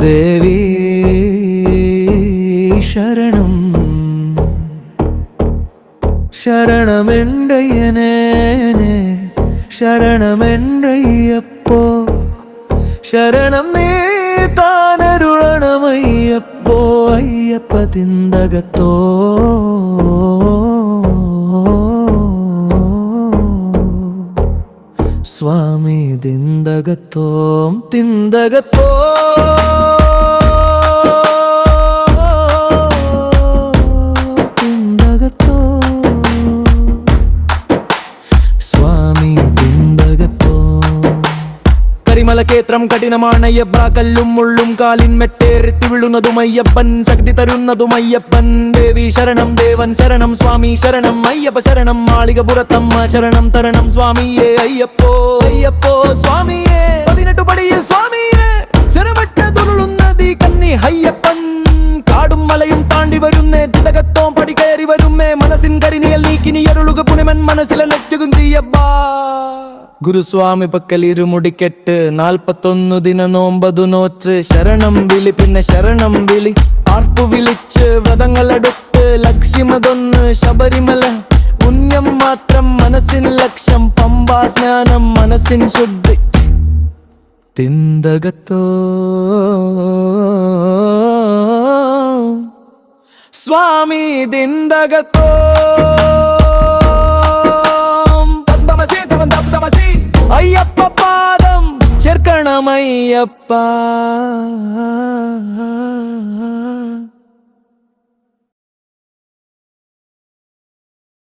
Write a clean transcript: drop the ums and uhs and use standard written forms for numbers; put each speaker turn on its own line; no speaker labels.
ദേവി ശരണം ശരണമെണ്ടയ്യനേ ശരണമെണ്ടയ്യപ്പോ ശരണം നീ താനരുളണമയ്യപ്പോ അയ്യപ്പ തിന്തകത്തോ സ്വാമി തിന്തകത്തോം തിന്തകത്തോ തിന്തകത്തോ സ്വാമി തിന്തകത്തോ കരിമലക്ഷേത്രം കഠിനമാണയ്യപ്പ കല്ലും മുള്ളും കാലിൻ മെട്ടേറിത്തി വീഴുന്നതുമയ്യപ്പൻ ശക്തി തരുന്നതുമയ്യപ്പൻ ദേവി ശരണം ദേവൻ ശരണം സ്വാമി ശരണം അയ്യപ്പ ശരണം മാളികപുരത്തമ്മ ശരണം തരണം സ്വാമിയേ അയ്യപ്പോ അയ്യപ്പോ സ്വാമിയേ 18 പടിയിൽ സ്വാമിയേ ശരമറ്റ തുള്ളുന്നതി കന്നി അയ്യപ്പൻ കാടും മലയും താണ്ടി വരുന്നേ തിന്തകത്തോം പടി കയറി വരുമേ മനസ്സിൻ കരിനിയൽ നീക്കിനി അരുളുക പുണിമൻ മനസ്സിലെ ലച്ചുകുന്തിയബ്ബാ ഗുരുസ്വാമി പക്കലിരുമുടിക്കെട്ട് 41 ദിന നോമ്പതു നോച്ച് ശരണം വിളി പിന്നെ ശരണം വിളി ആർപ്പു വിളിച്ച് വ്രതങ്ങളെടുത്ത് ലക്ഷ്യമതൊന്ന് ശബരിമല പുണ്യം മാത്രം മനസ്സിൻ ലക്ഷ്യം പമ്പാ സ്നാനം മനസ്സിൻ ശുദ്ധി തിന്തകത്തോ സ്വാമി തിന്തകത്തോ അയ്യപ്പ പാദം ചേർക്കണമയ്യപ്പ